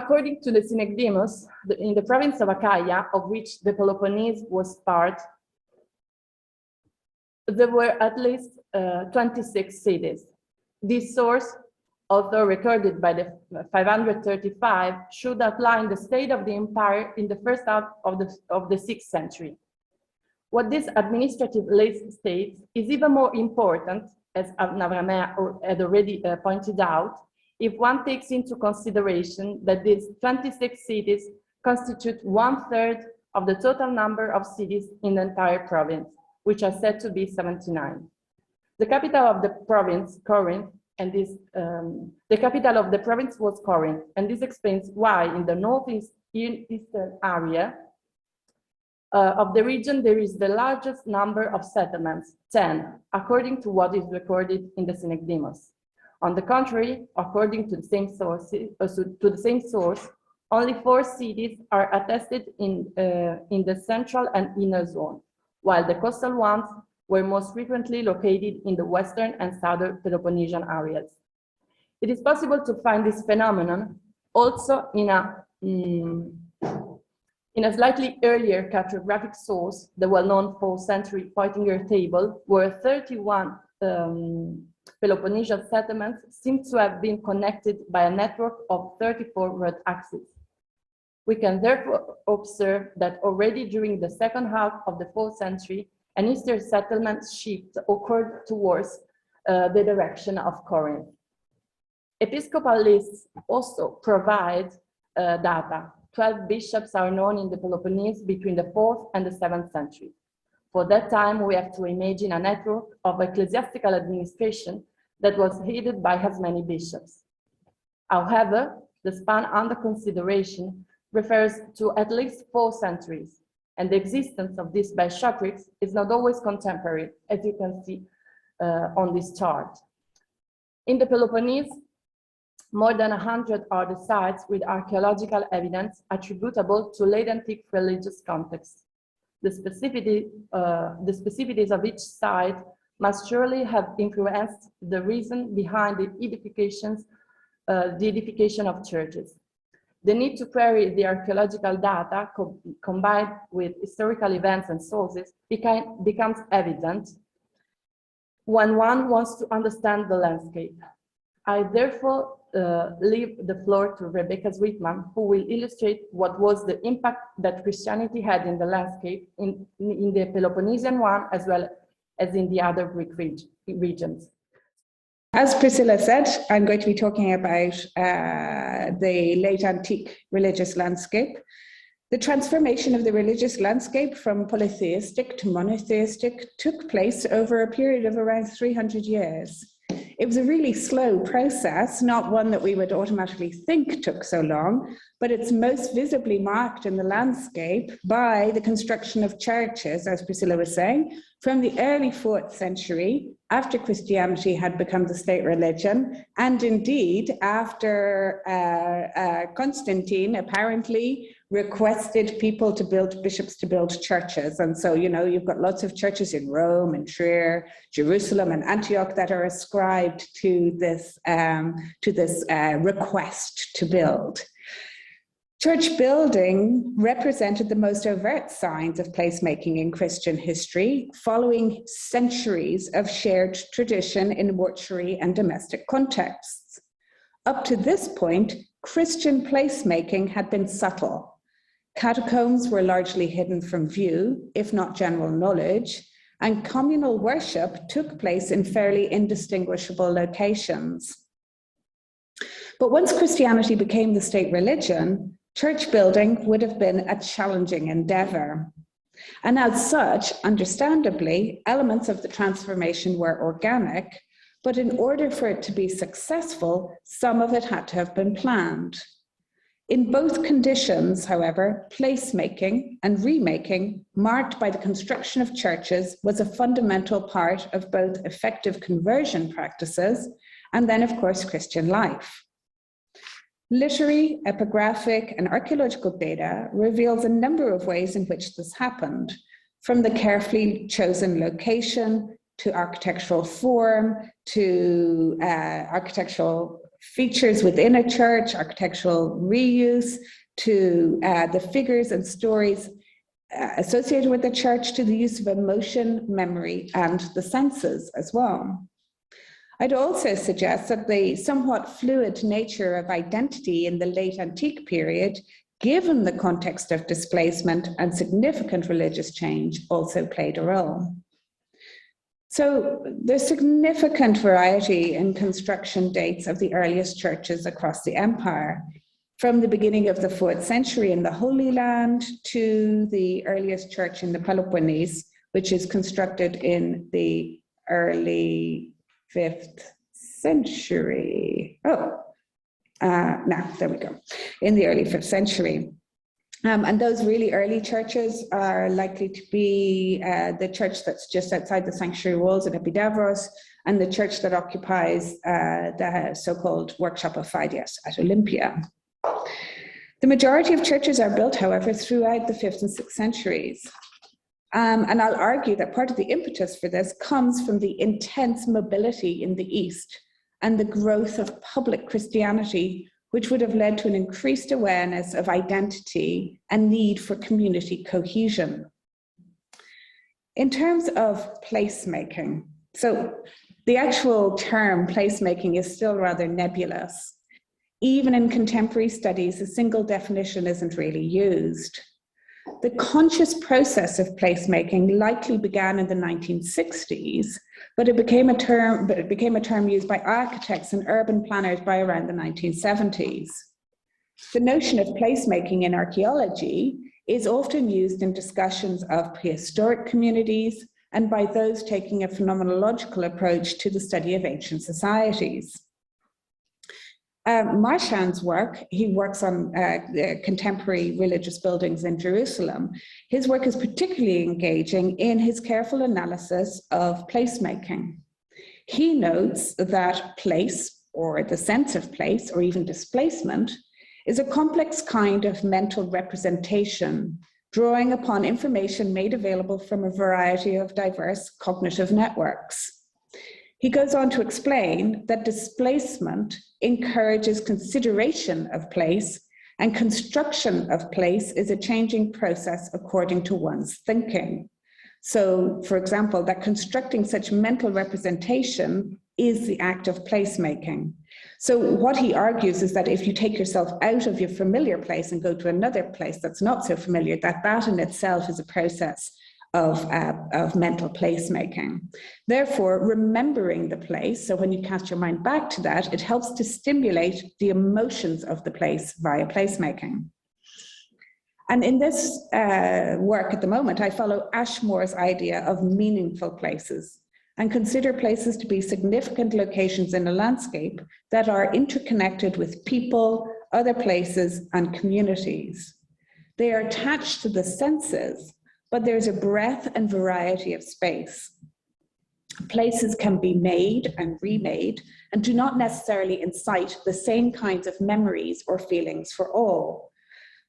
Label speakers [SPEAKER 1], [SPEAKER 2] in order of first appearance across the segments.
[SPEAKER 1] According to the Synecdemus, in the province of Achaia, of which the Peloponnese was part, there were at least 26 cities. This source, although recorded by the 535, should outline the state of the empire in the first half of the 6th century. What this administrative list states is even more important, as Navramea had already pointed out, if one takes into consideration that these 26 cities constitute 1/3 of the total number of cities in the entire province, which are said to be 79. The capital of the province, Corinth, and the capital of the province was Corinth, and this explains why in the northeastern area of the region there is the largest number of settlements, 10, according to what is recorded in the Synecdemus. On the contrary, according to the same source, only 4 cities are attested in the central and inner zone, while the coastal ones were most frequently located in the western and southern Peloponnesian areas. It is possible to find this phenomenon also in a slightly earlier cartographic source, the well-known 4th century Poitinger table, where 31 Peloponnesian settlements seem to have been connected by a network of 34 road axes. We can therefore observe that already during the second half of the 4th century, an eastern settlement shift occurred towards the direction of Corinth. Episcopal lists also provide data. 12 bishops are known in the Peloponnese between the 4th and the 7th century. For that time, we have to imagine a network of ecclesiastical administration that was headed by as many bishops. However, the span under consideration refers to at least 4 centuries, and the existence of these bishoprics is not always contemporary, as you can see on this chart. In the Peloponnese, more than 100 are the sites with archaeological evidence attributable to late antique religious contexts. The specificities of each site must surely have influenced the reason behind the edification of churches. The need to query the archaeological data combined with historical events and sources becomes evident when one wants to understand the landscape. I therefore leave the floor to Rebecca Sweetman, who will illustrate what was the impact that Christianity had in the landscape in the Peloponnesian one, as well as in the other Greek regions.
[SPEAKER 2] As Priscilla said, I'm going to be talking about the late antique religious landscape. The transformation of the religious landscape from polytheistic to monotheistic took place over a period of around 300 years. It was a really slow process, not one that we would automatically think took so long, but it's most visibly marked in the landscape by the construction of churches, as Priscilla was saying, from the early 4th century, after Christianity had become the state religion, and indeed after Constantine apparently requested people to build, bishops to build churches. And so, you know, you've got lots of churches in Rome and Trier, Jerusalem and Antioch that are ascribed to this request to build. Church building represented the most overt signs of placemaking in Christian history, following centuries of shared tradition in mortuary and domestic contexts. Up to this point, Christian placemaking had been subtle. Catacombs were largely hidden from view, if not general knowledge, and communal worship took place in fairly indistinguishable locations. But once Christianity became the state religion, church building would have been a challenging endeavor. And as such, understandably, elements of the transformation were organic, but in order for it to be successful, some of it had to have been planned. In both conditions, however, placemaking and remaking, marked by the construction of churches, was a fundamental part of both effective conversion practices and then, of course, Christian life. Literary, epigraphic, and archaeological data reveals a number of ways in which this happened, from the carefully chosen location to architectural form to architectural features within a church, architectural reuse, to the figures and stories associated with the church, to the use of emotion, memory, and the senses as well. I'd also suggest that the somewhat fluid nature of identity in the late antique period, given the context of displacement and significant religious change, also played a role. So there's significant variety in construction dates of the earliest churches across the empire, from the beginning of the 4th century in the Holy Land to the earliest church in the Peloponnese, which is constructed in the early 5th century. Now, there we go, in the early 5th century. And those really early churches are likely to be the church that's just outside the sanctuary walls at Epidavros, and the church that occupies the so-called Workshop of Phidias at Olympia. The majority of churches are built, however, throughout the 5th and 6th centuries. And I'll argue that part of the impetus for this comes from the intense mobility in the East and the growth of public Christianity, which would have led to an increased awareness of identity and need for community cohesion. In terms of placemaking, so the actual term placemaking is still rather nebulous. Even in contemporary studies, a single definition isn't really used. The conscious process of placemaking likely began in the 1960s, but it became a term used by architects and urban planners by around the 1970s. The notion of placemaking in archaeology is often used in discussions of prehistoric communities and by those taking a phenomenological approach to the study of ancient societies. Marchand's work, he works on contemporary religious buildings in Jerusalem. His work is particularly engaging in his careful analysis of placemaking. He notes that place, or the sense of place, or even displacement, is a complex kind of mental representation, drawing upon information made available from a variety of diverse cognitive networks. He goes on to explain that displacement encourages consideration of place, and construction of place is a changing process according to one's thinking. So, for example, that constructing such mental representation is the act of placemaking. So what he argues is that if you take yourself out of your familiar place and go to another place that's not so familiar, that in itself is a process of mental placemaking. Therefore, remembering the place, so when you cast your mind back to that, it helps to stimulate the emotions of the place via placemaking. And in this work at the moment, I follow Ashmore's idea of meaningful places and consider places to be significant locations in a landscape that are interconnected with people, other places, and communities. They are attached to the senses, but there's a breadth and variety of space. Places can be made and remade and do not necessarily incite the same kinds of memories or feelings for all.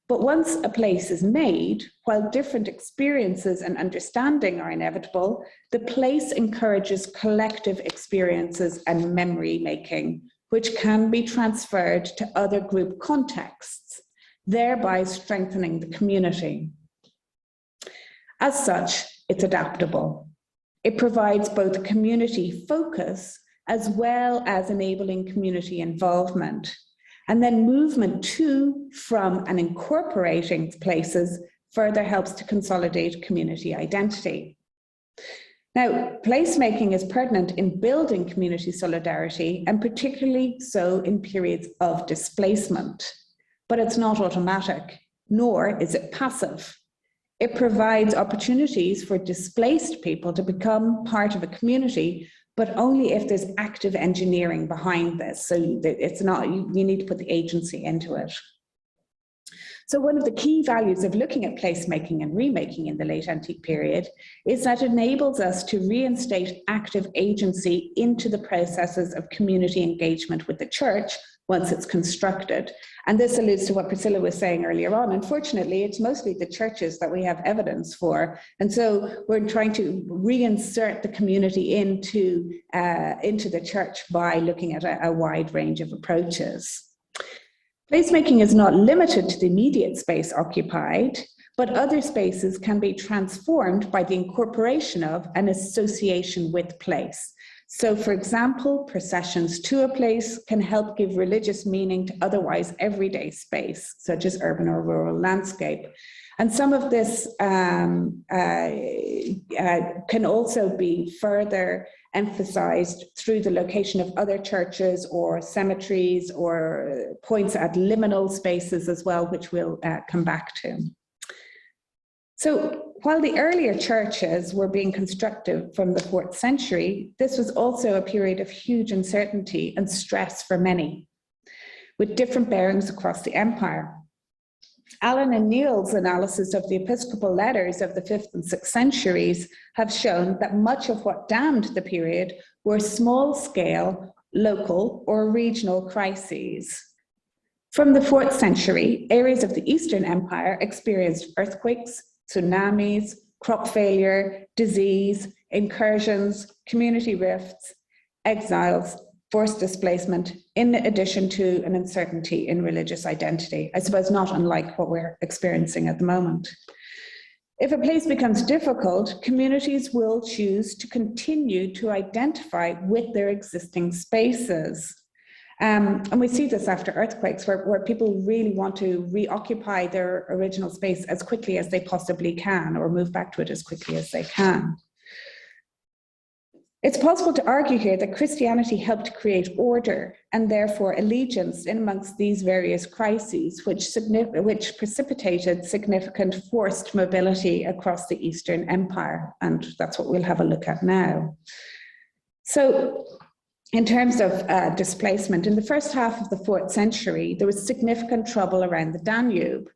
[SPEAKER 2] But once a place is made, while different experiences and understanding are inevitable, the place encourages collective experiences and memory making, which can be transferred to other group contexts, thereby strengthening the community. As such, it's adaptable. It provides both a community focus as well as enabling community involvement. And then movement to, from, and incorporating places further helps to consolidate community identity. Now, placemaking is pertinent in building community solidarity, and particularly so in periods of displacement. But it's not automatic, nor is it passive. It provides opportunities for displaced people to become part of a community, but only if there's active engineering behind this. So it's not, you need to put the agency into it. So one of the key values of looking at placemaking and remaking in the late antique period is that it enables us to reinstate active agency into the processes of community engagement with the church once it's constructed. And this alludes to what Priscilla was saying earlier on. Unfortunately, it's mostly the churches that we have evidence for. And so we're trying to reinsert the community into the church by looking at a wide range of approaches. Placemaking is not limited to the immediate space occupied, but other spaces can be transformed by the incorporation of an association with place. So, for example, processions to a place can help give religious meaning to otherwise everyday space, such as urban or rural landscape. And some of this can also be further emphasized through the location of other churches or cemeteries or points at liminal spaces as well, which we'll come back to. So while the earlier churches were being constructed from the 4th century, this was also a period of huge uncertainty and stress for many, with different bearings across the empire. Allen and Neal's analysis of the episcopal letters of the 5th and 6th centuries have shown that much of what damned the period were small-scale, local or regional crises. From the 4th century, areas of the Eastern Empire experienced earthquakes, tsunamis, crop failure, disease, incursions, community rifts, exiles, forced displacement, in addition to an uncertainty in religious identity. I suppose not unlike what we're experiencing at the moment. If a place becomes difficult, communities will choose to continue to identify with their existing spaces. And we see this after earthquakes, where people really want to reoccupy their original space as quickly as they possibly can, or move back to it as quickly as they can. It's possible to argue here that Christianity helped create order and therefore allegiance in amongst these various crises, which precipitated significant forced mobility across the Eastern Empire. And that's what we'll have a look at now. So, in terms of displacement, in the first half of the 4th century, there was significant trouble around the Danube.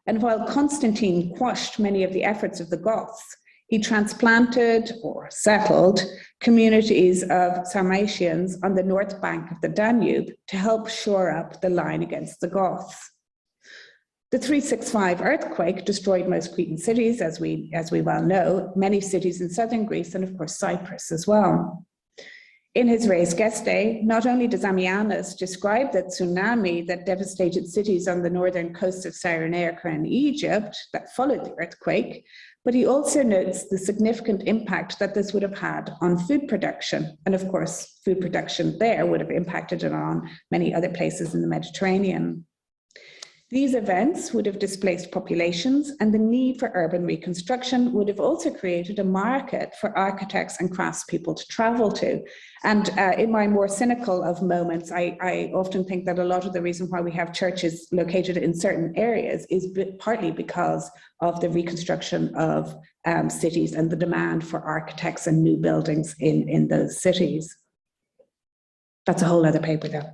[SPEAKER 2] And while Constantine quashed many of the efforts of the Goths, he transplanted or settled communities of Sarmatians on the north bank of the Danube to help shore up the line against the Goths. The 365 earthquake destroyed most Cretan cities, as we well know, many cities in southern Greece, and of course Cyprus as well. In his Res Gestae, not only does Ammianus describe the tsunami that devastated cities on the northern coast of Cyrenaica in Egypt that followed the earthquake, but he also notes the significant impact that this would have had on food production. And of course, food production there would have impacted it on many other places in the Mediterranean. These events would have displaced populations, and the need for urban reconstruction would have also created a market for architects and craftspeople to travel to. And in my more cynical of moments, I often think that a lot of the reason why we have churches located in certain areas is partly because of the reconstruction of cities and the demand for architects and new buildings in those cities. That's a whole other paper though.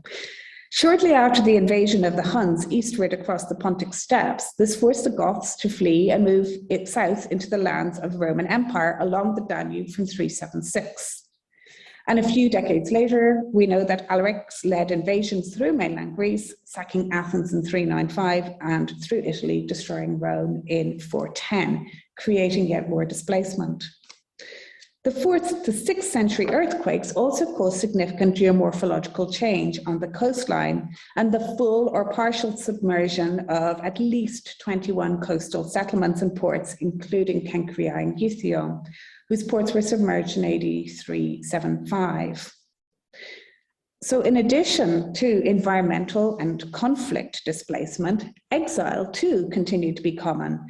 [SPEAKER 2] Shortly after the invasion of the Huns eastward across the Pontic steppes, this forced the Goths to flee and move it south into the lands of the Roman Empire along the Danube from 376. And a few decades later, we know that Alaric's led invasions through mainland Greece, sacking Athens in 395 and through Italy, destroying Rome in 410, creating yet more displacement. The 4th to 6th century earthquakes also caused significant geomorphological change on the coastline and the full or partial submersion of at least 21 coastal settlements and ports, including Kenkrea and Gythio, whose ports were submerged in AD 375. So in addition to environmental and conflict displacement, exile too continued to be common.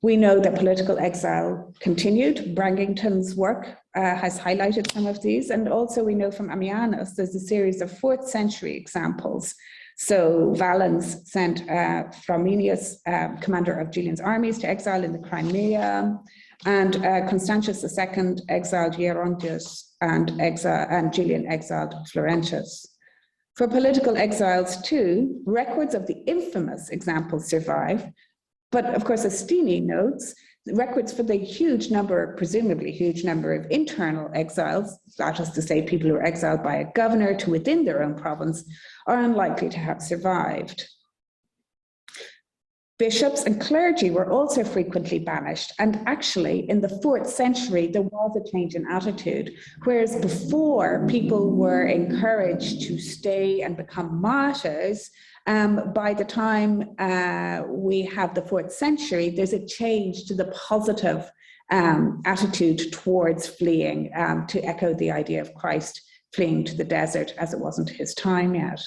[SPEAKER 2] We know that political exile continued. Brangington's work has highlighted some of these, and also we know from Ammianus there's a series of 4th century examples. So Valens sent Flaminius, commander of Julian's armies, to exile in the Crimea, and Constantius II exiled Gerontius, and Julian exiled Florentius. For political exiles too, records of the infamous examples survive. But of course, as Steeney notes, records for the huge number, presumably huge number of internal exiles, that is to say people who were exiled by a governor to within their own province, are unlikely to have survived. Bishops and clergy were also frequently banished, and actually in the 4th century there was a change in attitude, whereas before people were encouraged to stay and become martyrs. By the time we have the 4th century, there's a change to the positive attitude towards fleeing, to echo the idea of Christ fleeing to the desert, as it wasn't his time yet.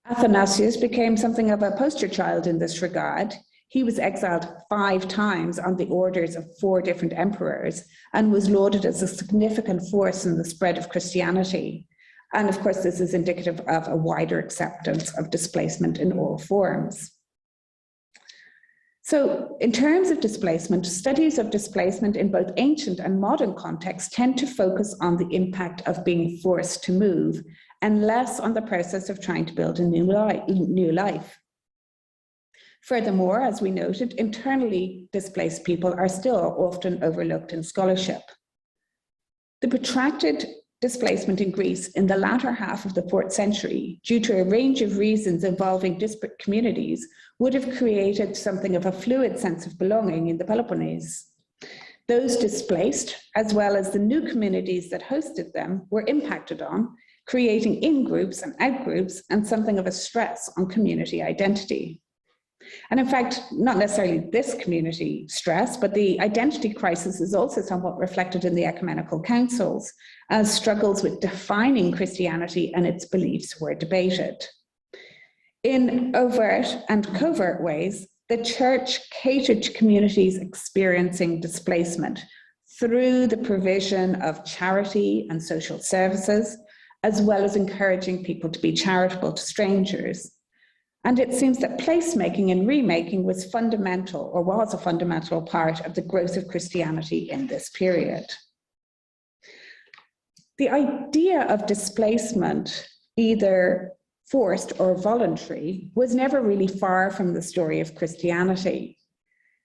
[SPEAKER 2] Athanasius became something of a poster child in this regard. He was exiled 5 times on the orders of 4 different emperors and was lauded as a significant force in the spread of Christianity. And of course, this is indicative of a wider acceptance of displacement in all forms. So in terms of displacement, studies of displacement in both ancient and modern contexts tend to focus on the impact of being forced to move and less on the process of trying to build a new life. Furthermore, as we noted, internally displaced people are still often overlooked in scholarship. The protracted displacement in Greece in the latter half of the 4th century, due to a range of reasons involving disparate communities, would have created something of a fluid sense of belonging in the Peloponnese. Those displaced, as well as the new communities that hosted them, were impacted on, creating in-groups and out-groups and something of a stress on community identity. And in fact, not necessarily this community stress, but the identity crisis is also somewhat reflected in the ecumenical councils, as struggles with defining Christianity and its beliefs were debated. In overt and covert ways, the church catered to communities experiencing displacement through the provision of charity and social services, as well as encouraging people to be charitable to strangers. And it seems that placemaking and remaking was fundamental, or was a fundamental part of the growth of Christianity in this period. The idea of displacement, either forced or voluntary, was never really far from the story of Christianity.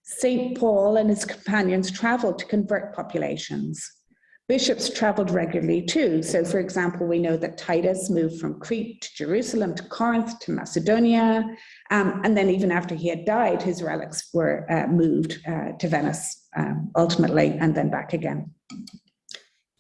[SPEAKER 2] St. Paul and his companions traveled to convert populations. Bishops traveled regularly too. So for example, we know that Titus moved from Crete to Jerusalem, to Corinth, to Macedonia. And then even after he had died, his relics were moved to Venice ultimately, and then back again.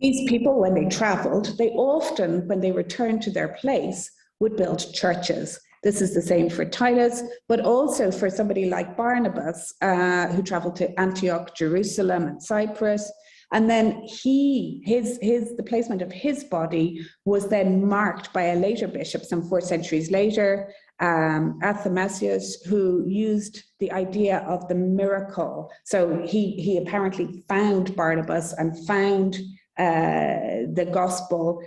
[SPEAKER 2] These people, when they traveled, they often, when they returned to their place, would build churches. This is the same for Titus, but also for somebody like Barnabas, who traveled to Antioch, Jerusalem, and Cyprus. And then the placement of his body was then marked by a later bishop, some 4 centuries later, Athanasius, who used the idea of the miracle. So he apparently found Barnabas and found the gospel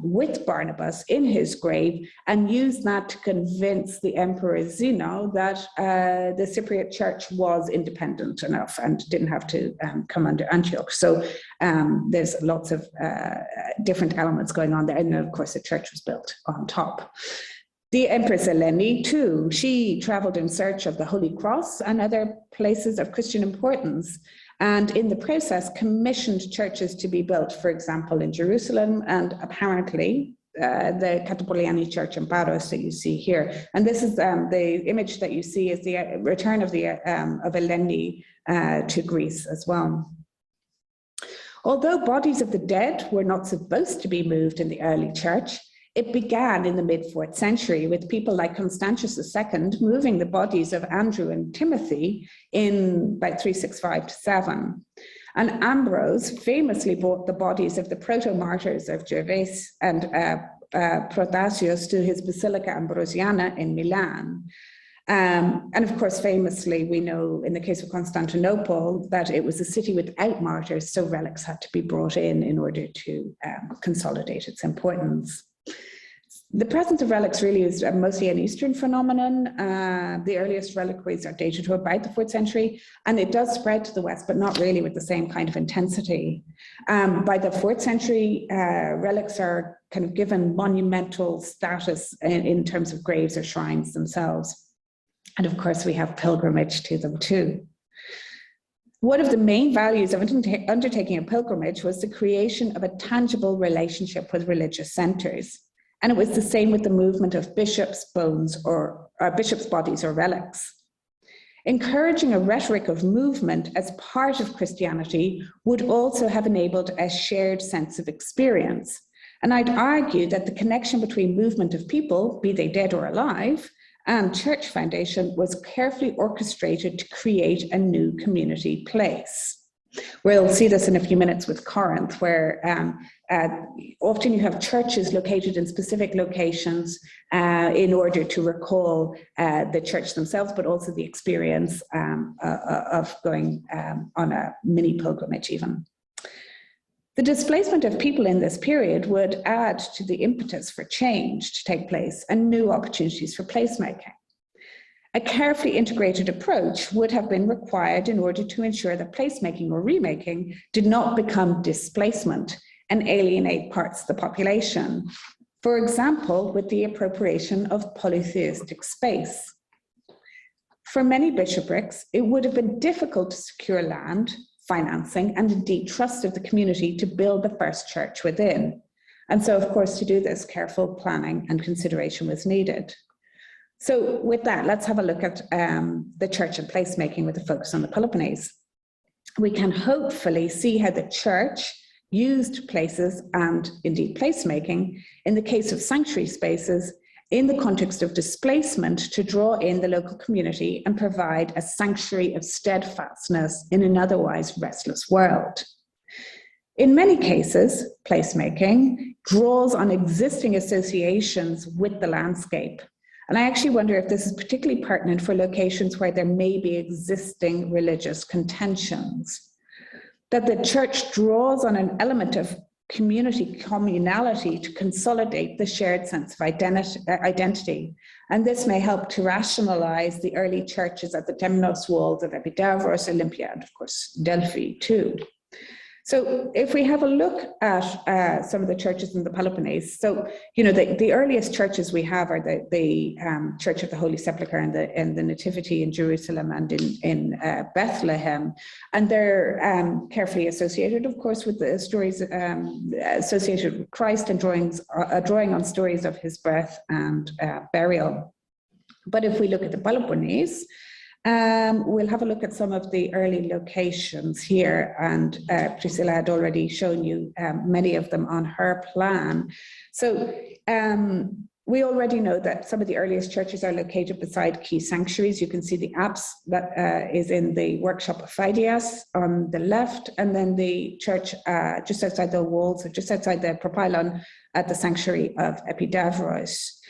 [SPEAKER 2] with Barnabas in his grave, and used that to convince the Emperor Zeno that the Cypriot church was independent enough and didn't have to come under Antioch. So there's lots of different elements going on there. And then, of course, the church was built on top. The Empress Eleni, too, she traveled in search of the Holy Cross and other places of Christian importance, and in the process commissioned churches to be built, for example, in Jerusalem, and apparently the Catapoliani church in Paros that you see here. And this is the image that you see is the return of Eleni to Greece as well. Although bodies of the dead were not supposed to be moved in the early church, it began in the mid-4th century with people like Constantius II moving the bodies of Andrew and Timothy in about 365 to 7. And Ambrose famously brought the bodies of the proto-martyrs of Gervais and Protasius to his Basilica Ambrosiana in Milan. And of course, famously, we know in the case of Constantinople that it was a city without martyrs, so relics had to be brought in order to consolidate its importance. The presence of relics really is mostly an Eastern phenomenon. The earliest reliquaries are dated to about the 4th century, and it does spread to the West, but not really with the same kind of intensity. By the 4th century, relics are kind of given monumental status in terms of graves or shrines themselves. And of course, we have pilgrimage to them too. One of the main values of undertaking a pilgrimage was the creation of a tangible relationship with religious centers. And it was the same with the movement of bishops' bones or bishops' bodies or relics. Encouraging a rhetoric of movement as part of Christianity would also have enabled a shared sense of experience. And I'd argue that the connection between movement of people, be they dead or alive, and church foundation was carefully orchestrated to create a new community place. We'll see this in a few minutes with Corinth, where often you have churches located in specific locations in order to recall the church themselves, but also the experience of going on a mini pilgrimage even. The displacement of people in this period would add to the impetus for change to take place and new opportunities for placemaking. A carefully integrated approach would have been required in order to ensure that placemaking or remaking did not become displacement and alienate parts of the population. For example, with the appropriation of polytheistic space. For many bishoprics, it would have been difficult to secure land, financing, and indeed trust of the community to build the first church within. And so, of course, to do this, careful planning and consideration was needed. So with that, let's have a look at the church and placemaking with a focus on the Peloponnese. We can hopefully see how the church used places and indeed placemaking in the case of sanctuary spaces in the context of displacement to draw in the local community and provide a sanctuary of steadfastness in an otherwise restless world. In many cases, placemaking draws on existing associations with the landscape. And I actually wonder if this is particularly pertinent for locations where there may be existing religious contentions. That the church draws on an element of communality to consolidate the shared sense of identity. And this may help to rationalize the early churches at the Temnos walls of Epidavros, Olympia, and of course, Delphi too. So if we have a look at some of the churches in the Peloponnese, so, you know, the earliest churches we have are the Church of the Holy Sepulchre and the Nativity in Jerusalem and in Bethlehem. And they're carefully associated, of course, with the stories associated with Christ and drawing on stories of his birth and burial. But if we look at the Peloponnese, we'll have a look at some of the early locations here, and Priscilla had already shown you many of them on her plan. So we already know that some of the earliest churches are located beside key sanctuaries. You can see the apse that is in the workshop of Phidias on the left, and then the church just outside the walls, or just outside the propylon at the sanctuary of Epidavros.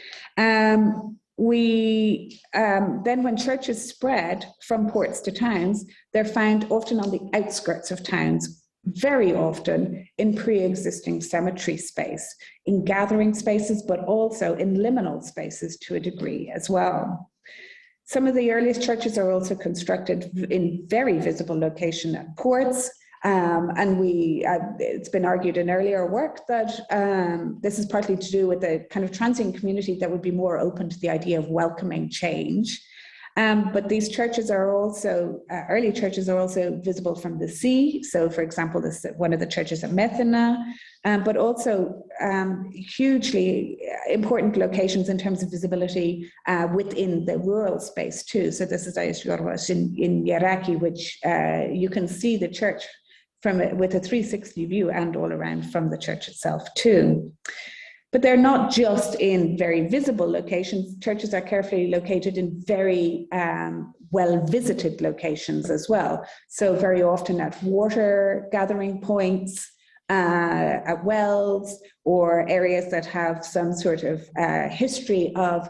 [SPEAKER 2] Then when churches spread from ports to towns, they're found often on the outskirts of towns, very often in pre-existing cemetery space, in gathering spaces, but also in liminal spaces to a degree as well. Some of the earliest churches are also constructed in very visible location at ports. And it's been argued in earlier work that this is partly to do with the kind of transient community that would be more open to the idea of welcoming change. But these churches are also, early churches are also visible from the sea. So for example, this one of the churches at Methana, but also hugely important locations in terms of visibility within the rural space too. So this is Dioscorus in Yeraki, which you can see the church with a 360 view and all around from the church itself too. But they're not just in very visible locations. Churches are carefully located in very well-visited locations as well. So very often at water gathering points, at wells, or areas that have some sort of history of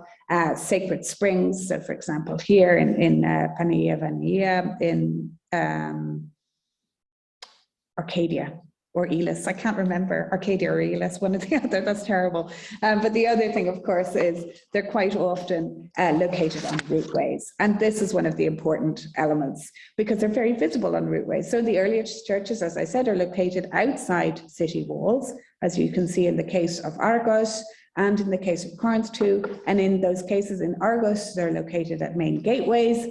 [SPEAKER 2] sacred springs. So for example, here in Pania Vania, in Arcadia or Elis, I can't remember, Arcadia or Elis, one or the other, that's terrible. But the other thing, of course, is they're quite often located on routeways. And this is one of the important elements because they're very visible on routeways. So the earliest churches, as I said, are located outside city walls, as you can see in the case of Argos and in the case of Corinth too. And in those cases in Argos, they're located at main gateways.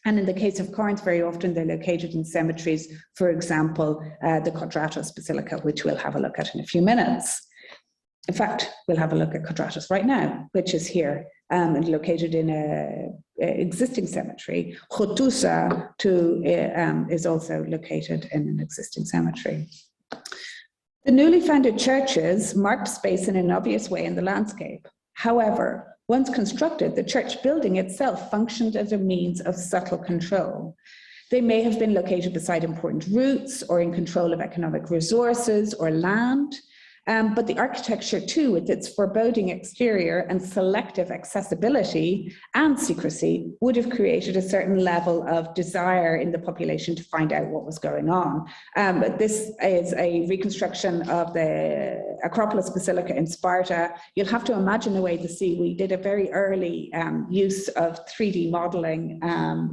[SPEAKER 2] And in the case of Corinth, very often they're located in cemeteries, for example, the Quadratus Basilica, which we'll have a look at in a few minutes. In fact, we'll have a look at Quadratus right now, which is here, and located in an existing cemetery. Chotusa is also located in an existing cemetery. The newly founded churches marked space in an obvious way in the landscape. However, once constructed, the church building itself functioned as a means of subtle control. They may have been located beside important routes or in control of economic resources or land. But the architecture too, with its foreboding exterior and selective accessibility and secrecy, would have created a certain level of desire in the population to find out what was going on. This is a reconstruction of the Acropolis Basilica in Sparta. You'll have to imagine the way to see. We did a very early use of 3D modeling,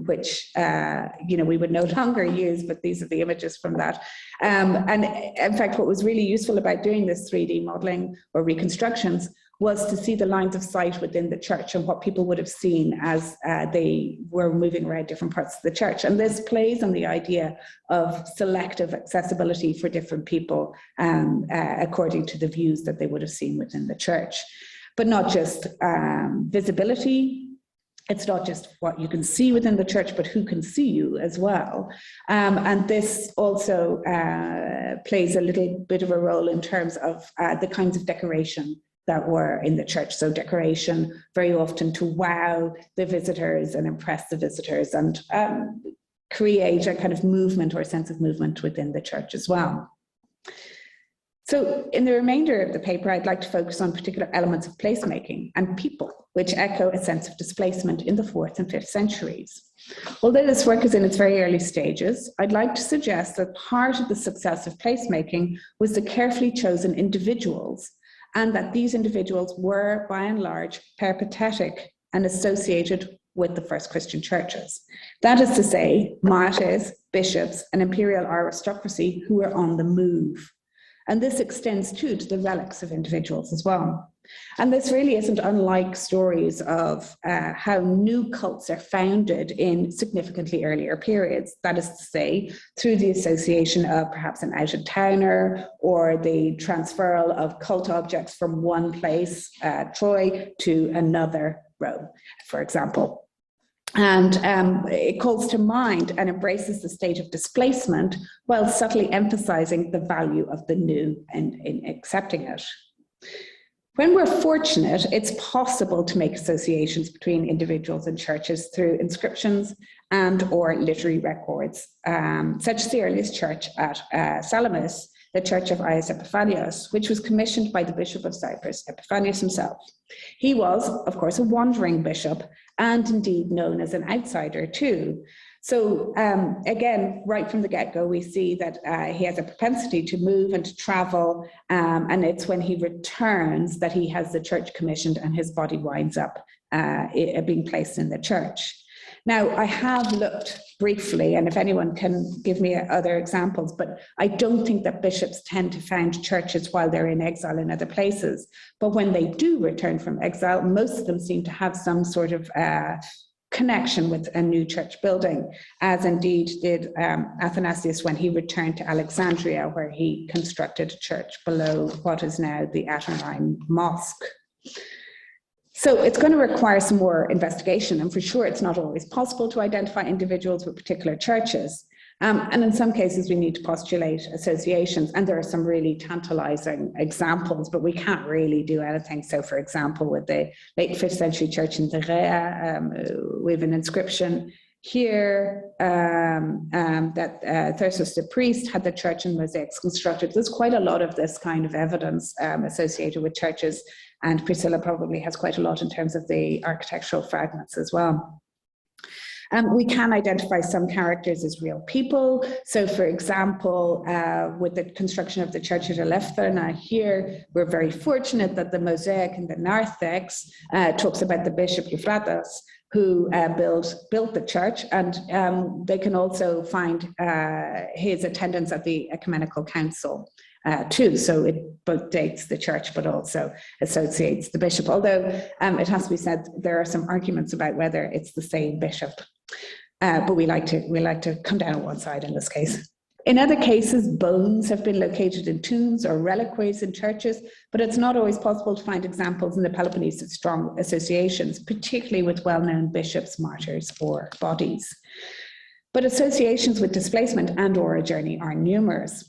[SPEAKER 2] which we would no longer use, but these are the images from that. And in fact, what was really useful about doing this 3D modeling or reconstructions was to see the lines of sight within the church and what people would have seen as they were moving around different parts of the church. And this plays on the idea of selective accessibility for different people according to the views that they would have seen within the church. But not just visibility. It's not just what you can see within the church, but who can see you as well. And this also plays a little bit of a role in terms of the kinds of decoration that were in the church. So decoration very often to wow the visitors and impress the visitors and create a kind of movement or a sense of movement within the church as well. So in the remainder of the paper, I'd like to focus on particular elements of placemaking and people, which echo a sense of displacement in the 4th and 5th centuries. Although this work is in its very early stages, I'd like to suggest that part of the success of placemaking was the carefully chosen individuals, and that these individuals were, by and large, peripatetic and associated with the first Christian churches. That is to say, martyrs, bishops, and imperial aristocracy who were on the move. And this extends too to the relics of individuals as well. And this really isn't unlike stories of how new cults are founded in significantly earlier periods. That is to say, through the association of perhaps an out-of-towner or the transferal of cult objects from one place, Troy, to another Rome, for example. And it calls to mind and embraces the state of displacement while subtly emphasizing the value of the new and in accepting it. When we're fortunate, it's possible to make associations between individuals and churches through inscriptions and or literary records, such as the earliest church at Salamis, the Church of Ius Epiphanios, which was commissioned by the Bishop of Cyprus, Epiphanius himself. He was, of course, a wandering bishop and indeed known as an outsider too. So again, right from the get-go, we see that he has a propensity to move and to travel, and it's when he returns that he has the church commissioned and his body winds up being placed in the church. Now, I have looked briefly, and if anyone can give me other examples, but I don't think that bishops tend to found churches while they're in exile in other places. But when they do return from exile, most of them seem to have some sort of connection with a new church building, as indeed did Athanasius when he returned to Alexandria, where he constructed a church below what is now the Atenine Mosque. So it's going to require some more investigation, and for sure it's not always possible to identify individuals with particular churches. And in some cases we need to postulate associations, and there are some really tantalizing examples, but we can't really do anything. So for example, with the late 5th century church in Derea, we have an inscription here that Thyrsus the priest had the church and mosaics constructed. There's quite a lot of this kind of evidence associated with churches, and Priscilla probably has quite a lot in terms of the architectural fragments as well. We can identify some characters as real people. So for example, with the construction of the church at Elefthana here, we're very fortunate that the mosaic in the narthex talks about the Bishop Euphrates, who built the church, and they can also find his attendance at the Ecumenical Council too. So it both dates the church but also associates the bishop, although it has to be said there are some arguments about whether it's the same bishop. but we like to come down on one side in this case. In other cases, bones have been located in tombs or reliquaries in churches, but it's not always possible to find examples in the Peloponnese of strong associations, particularly with well-known bishops, martyrs, or bodies. But associations with displacement and/or a journey are numerous.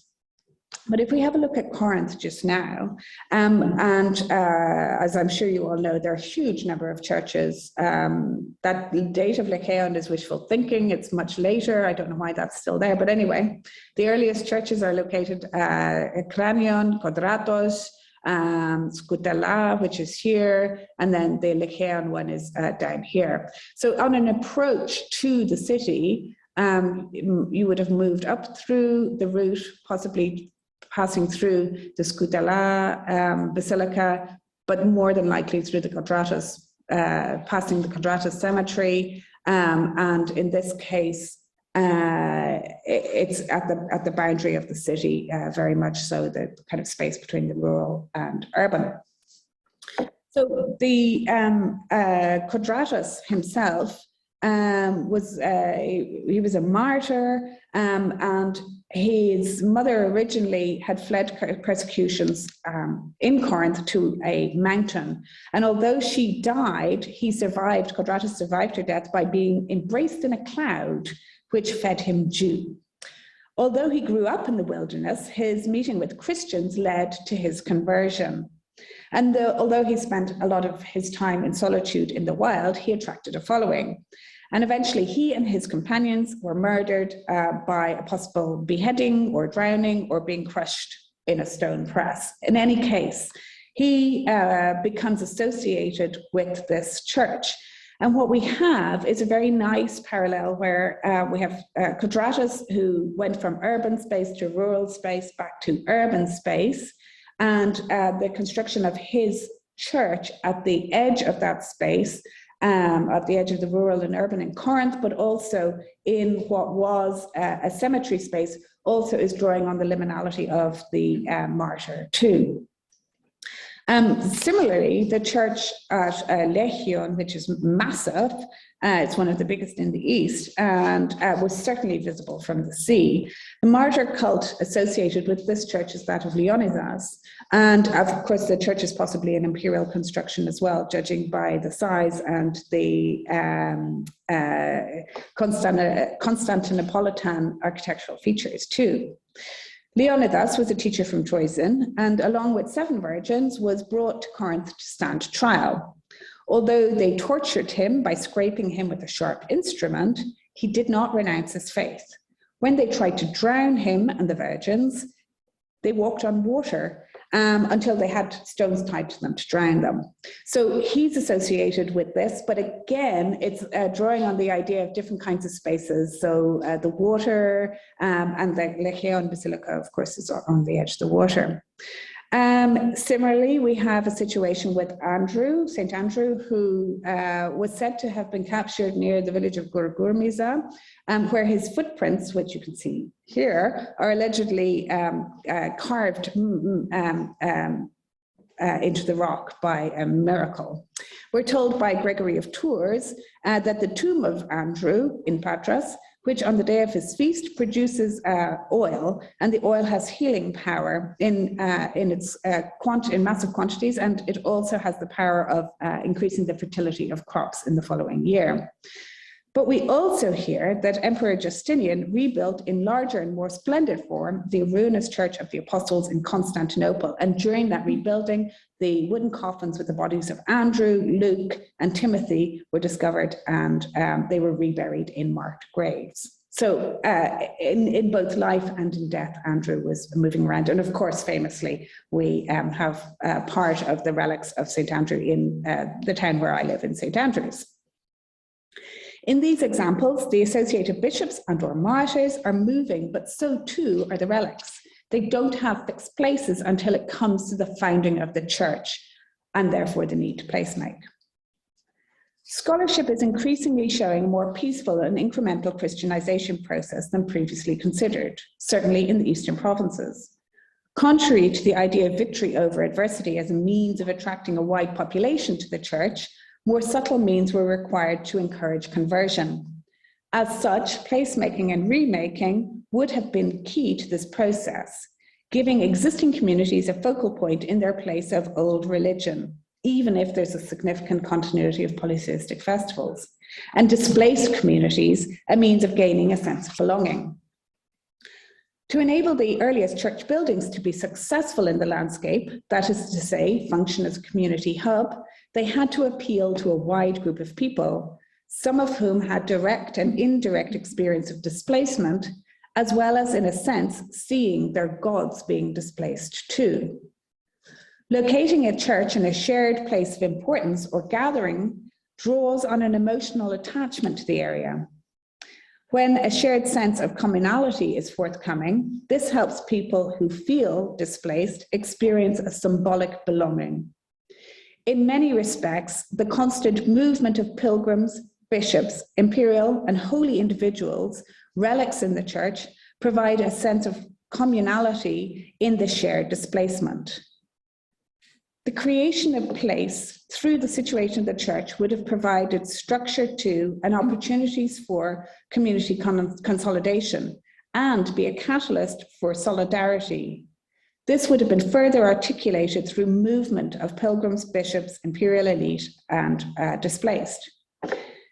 [SPEAKER 2] But if we have a look at Corinth just now, as I'm sure you all know, there are a huge number of churches. That the date of Lycaon is wishful thinking. It's much later. I don't know why that's still there. But anyway, the earliest churches are located at Kranion, Kodratos, Skutela, which is here, and then the Lycaon one is down here. So on an approach to the city, you would have moved up through the route, possibly passing through the Skutela Basilica, but more than likely through the Kodratos, passing the Kodratos cemetery, and in this case, it's at the boundary of the city, very much so, the kind of space between the rural and urban. So the Kodratos himself was a martyr, and his mother originally had fled persecutions in Corinth to a mountain. And although she died, Kodratos survived her death by being embraced in a cloud, which fed him dew. Although he grew up in the wilderness, his meeting with Christians led to his conversion. And although he spent a lot of his time in solitude in the wild, he attracted a following. And eventually he and his companions were murdered by a possible beheading or drowning or being crushed in a stone press. In any case, he becomes associated with this church. And what we have is a very nice parallel where we have Kodratos, who went from urban space to rural space back to urban space, and the construction of his church at the edge of that space, at the edge of the rural and urban in Corinth, but also in what was a cemetery space, also is drawing on the liminality of the martyr too. Similarly, the church at Lycaon, which is massive, it's one of the biggest in the east, and was certainly visible from the sea. The martyr cult associated with this church is that of Leonidas, and of course the church is possibly an imperial construction as well, judging by the size and the Constantinopolitan architectural features too. Leonidas was a teacher from Troezen, and along with 7 virgins was brought to Corinth to stand trial. Although they tortured him by scraping him with a sharp instrument, he did not renounce his faith. When they tried to drown him and the virgins, they walked on water until they had stones tied to them to drown them. So he's associated with this, but again, it's drawing on the idea of different kinds of spaces. So the water and the Lycaon Basilica, of course, is on the edge of the water. Similarly, we have a situation with Andrew, St. Andrew, who was said to have been captured near the village of Gurgurmiza, where his footprints, which you can see here, are allegedly carved into the rock by a miracle. We're told by Gregory of Tours that the tomb of Andrew in Patras, which on the day of his feast produces oil, and the oil has healing power in massive quantities, and it also has the power of increasing the fertility of crops in the following year. But we also hear that Emperor Justinian rebuilt in larger and more splendid form the ruinous Church of the Apostles in Constantinople. And during that rebuilding, the wooden coffins with the bodies of Andrew, Luke, and Timothy were discovered, and they were reburied in marked graves. So in both life and in death, Andrew was moving around. And of course, famously, we have part of the relics of St. Andrew in the town where I live, in St. Andrews. In these examples, the associated bishops and/or martyrs are moving, but so too are the relics. They don't have fixed places until it comes to the founding of the church, and therefore the need to placemake. Scholarship is increasingly showing a more peaceful and incremental Christianization process than previously considered, certainly in the eastern provinces. Contrary to the idea of victory over adversity as a means of attracting a wide population to the church, more subtle means were required to encourage conversion. As such, placemaking and remaking would have been key to this process, giving existing communities a focal point in their place of old religion, even if there's a significant continuity of polytheistic festivals, and displaced communities a means of gaining a sense of belonging. To enable the earliest church buildings to be successful in the landscape, that is to say, function as a community hub, they had to appeal to a wide group of people, some of whom had direct and indirect experience of displacement, as well as, in a sense, seeing their gods being displaced too. Locating a church in a shared place of importance or gathering draws on an emotional attachment to the area. When a shared sense of communality is forthcoming, this helps people who feel displaced experience a symbolic belonging. In many respects, the constant movement of pilgrims, bishops, imperial and holy individuals, relics in the church, provide a sense of communality in the shared displacement. The creation of place through the situation of the church would have provided structure to and opportunities for community consolidation and be a catalyst for solidarity. This would have been further articulated through movement of pilgrims, bishops, imperial elite, and displaced.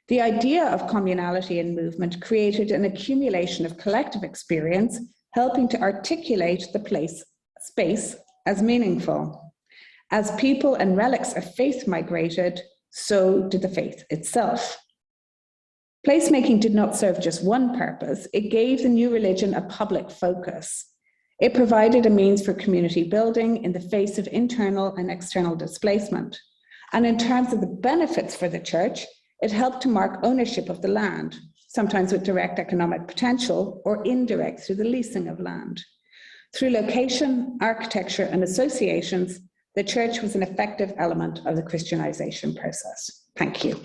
[SPEAKER 2] The idea of communality and movement created an accumulation of collective experience, helping to articulate the space as meaningful. As people and relics of faith migrated, so did the faith itself. Placemaking did not serve just one purpose. It gave the new religion a public focus. It provided a means for community building in the face of internal and external displacement. And in terms of the benefits for the church, it helped to mark ownership of the land, sometimes with direct economic potential or indirect through the leasing of land. Through location, architecture, and associations, the church was an effective element of the Christianization process. Thank you.